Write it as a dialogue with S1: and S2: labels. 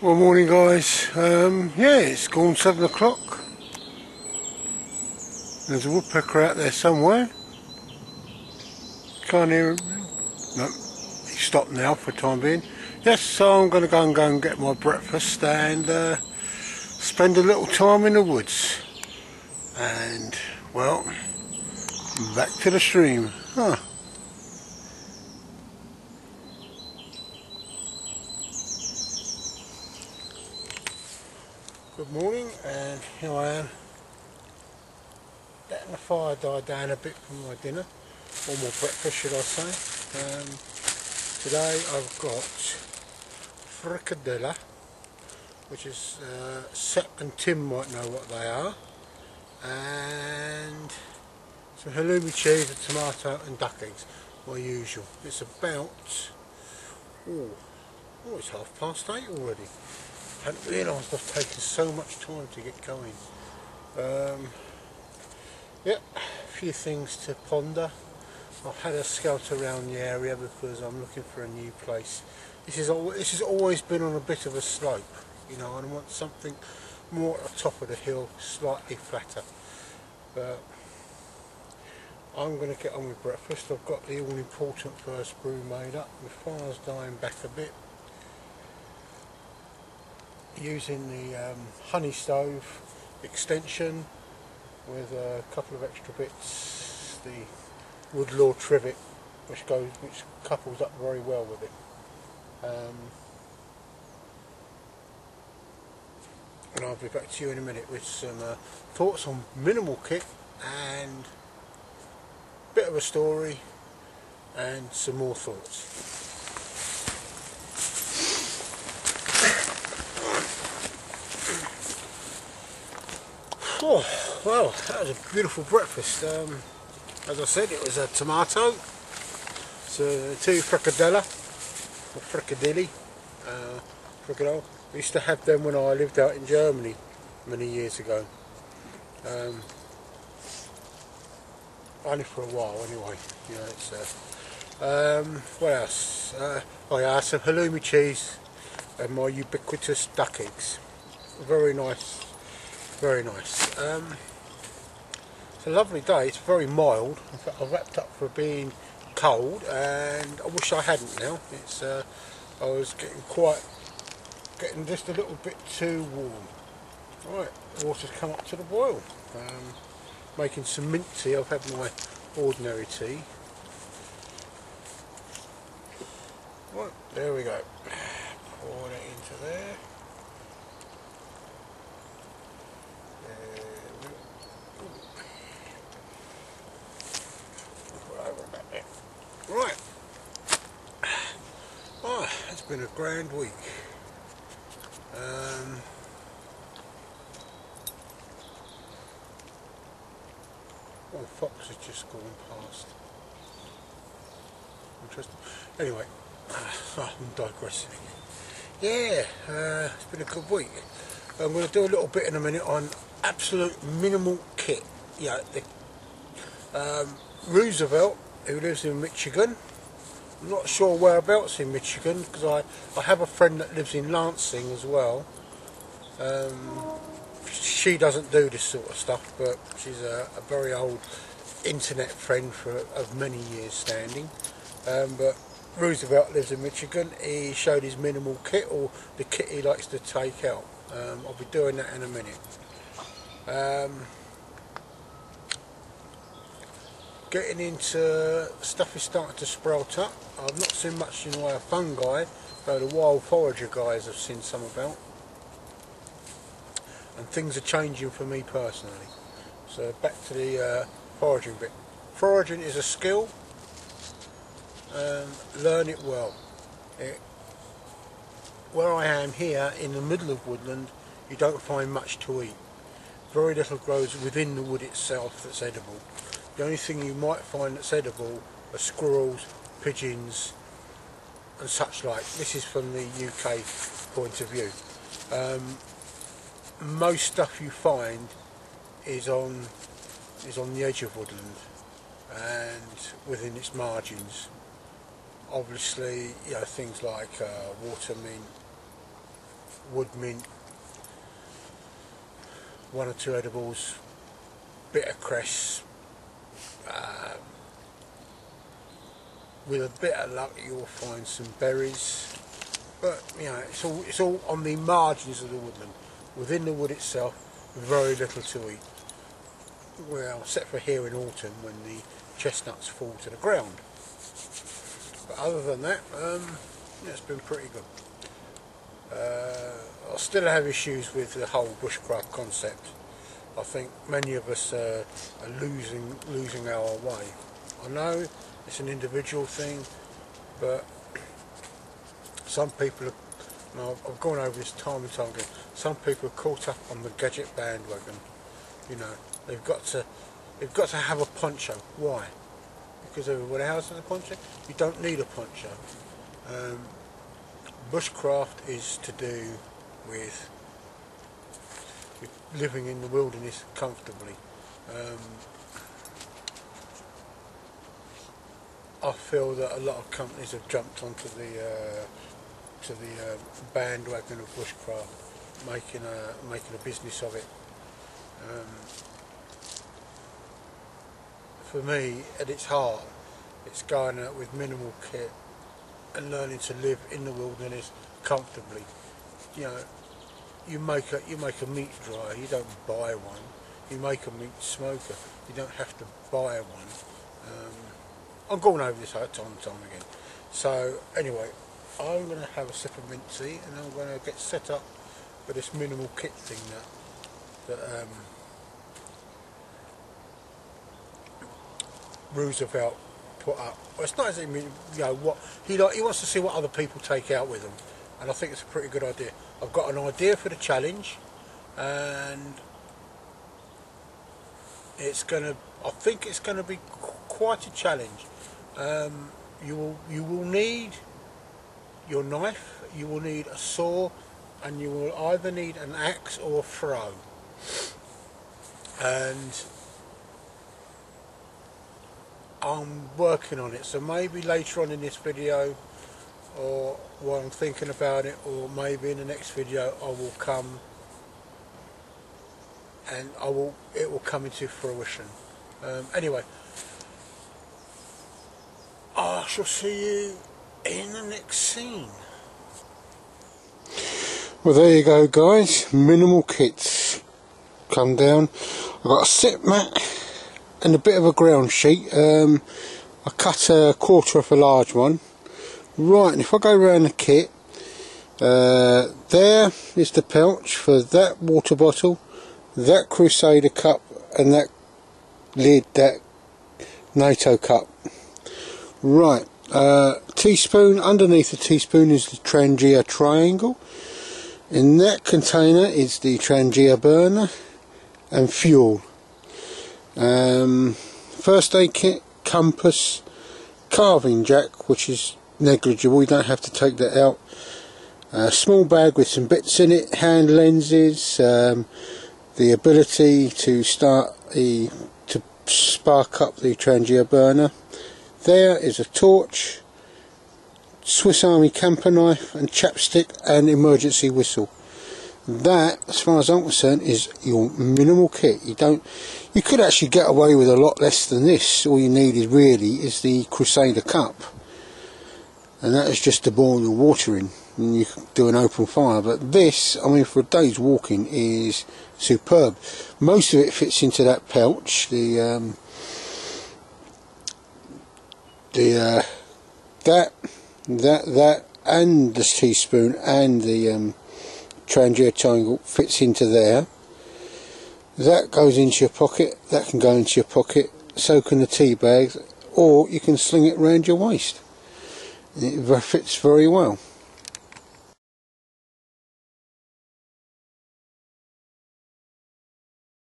S1: Well, morning guys. Yeah, it's gone 7 o'clock. There's a woodpecker out there somewhere. Can't hear him. No, he's stopped now for the time being. Yes, so I'm going to go and get my breakfast and spend a little time in the woods. And, well, back to the stream. Huh. Good morning, and here I am. Letting the fire die down a bit for my dinner, or my breakfast should I say. Today I've got Frikadellen, which is Sepp and Tim might know what they are, and some Halloumi cheese, a tomato and duck eggs, my usual. It's about, it's 8:30 already. I hadn't realised I've taken so much time to get going. Yeah, a few things to ponder. I've had a scout around the area because I'm looking for a new place. This has always been on a bit of a slope, you know, and I want something more at the top of the hill, slightly flatter. But I'm going to get on with breakfast. I've got the all-important first brew made up. My fire's dying back a bit. Using the honey stove extension with a couple of extra bits, the woodlaw trivet, which couples up very well with it. And I'll be back to you in a minute with some thoughts on minimal kit and a bit of a story and some more thoughts. Oh, well, that was a beautiful breakfast. As I said, it was a tomato, so 2 frikadelle, or frikadelle, frikadelle. I used to have them when I lived out in Germany many years ago. Only for a while anyway, you know, it's, what else? Oh yeah, some Halloumi cheese and my ubiquitous duck eggs. Very nice. Very nice. It's a lovely day. It's very mild. In fact, I've wrapped up for being cold, and I wish I hadn't now. It's I was getting just a little bit too warm. Right, the water's come up to the boil. Making some mint tea. I've had my ordinary tea. Right, there we go. Pour it into there. Right. Oh, it's been a grand week. Fox has just gone past. Interesting. Anyway, I'm digressing. Yeah, it's been a good week. I'm going to do a little bit in a minute on absolute minimal kit. Yeah, Roosevelt, who lives in Michigan. I'm not sure whereabouts in Michigan because I have a friend that lives in Lansing as well. She doesn't do this sort of stuff, but she's a very old internet friend of many years standing. But Roosevelt lives in Michigan. He showed his minimal kit, or the kit he likes to take out. I'll be doing that in a minute. Getting into stuff is starting to sprout up. I've not seen much in the way of fungi, though the wild forager guys have seen some about. And things are changing for me personally. So back to the foraging bit. Foraging is a skill. Learn it well. Where I am here in the middle of woodland, you don't find much to eat. Very little grows within the wood itself that's edible. The only thing you might find that's edible are squirrels, pigeons and such like. This is from the UK point of view. Most stuff you find is on the edge of woodland and within its margins. Obviously, you know, things like water mint, wood mint, 1 or 2 edibles, bit of cress. With a bit of luck you'll find some berries, but you know, it's all on the margins of the woodland. Within the wood itself, very little to eat. Well, except for here in autumn when the chestnuts fall to the ground. But other than that, yeah, it's been pretty good. I still have issues with the whole bushcraft concept. I think many of us are losing our way. I know it's an individual thing, but some people are, and I've gone over this time and time again, some people are caught up on the gadget bandwagon. You know, they've got to have a poncho. Why? Because everybody else has a poncho? You don't need a poncho. Bushcraft is to do with living in the wilderness comfortably. I feel that a lot of companies have jumped onto the bandwagon of bushcraft, making a business of it. For me, at its heart, it's going out with minimal kit and learning to live in the wilderness comfortably. You know, you make a meat dryer, you don't buy one. You make a meat smoker, you don't have to buy one. I'm going over this time and time again. So anyway, I'm going to have a sip of mint tea and I'm going to get set up for this minimal kit thing that Roosevelt put up. Well, it's not as if, you know, what he wants to see what other people take out with them, and I think it's a pretty good idea. I've got an idea for the challenge, and I think it's gonna be quite a challenge. You will need your knife, you will need a saw, and you will either need an axe or a throw. And I'm working on it, so maybe later on in this video, or while I'm thinking about it, or maybe in the next video, I will come and it will come into fruition. Anyway, I shall see you in the next scene. Well, there you go, guys. Minimal kits come down. I've got a sit mat and a bit of a ground sheet. I cut a quarter off a large one. Right, and if I go around the kit, there is the pouch for that water bottle, that Crusader cup, and that lid, that NATO cup. Right, teaspoon, underneath the teaspoon is the Trangia triangle. In that container is the Trangia burner and fuel. First aid kit, compass, carving jack, which is negligible, you don't have to take that out. A small bag with some bits in it, hand lenses, the ability to spark up the Trangia burner. There is a torch, Swiss Army camper knife and chapstick and emergency whistle. That, as far as I'm concerned, is your minimal kit. You could actually get away with a lot less than this. All you need is the Crusader cup, and that is just to boil your water in, and you can do an open fire. But this, I mean, for a day's walking, is superb. Most of it fits into that pouch. That and the teaspoon and the Trangia triangle fits into there. That goes into your pocket, that can go into your pocket, so can the tea bags, or you can sling it around your waist. It fits very well.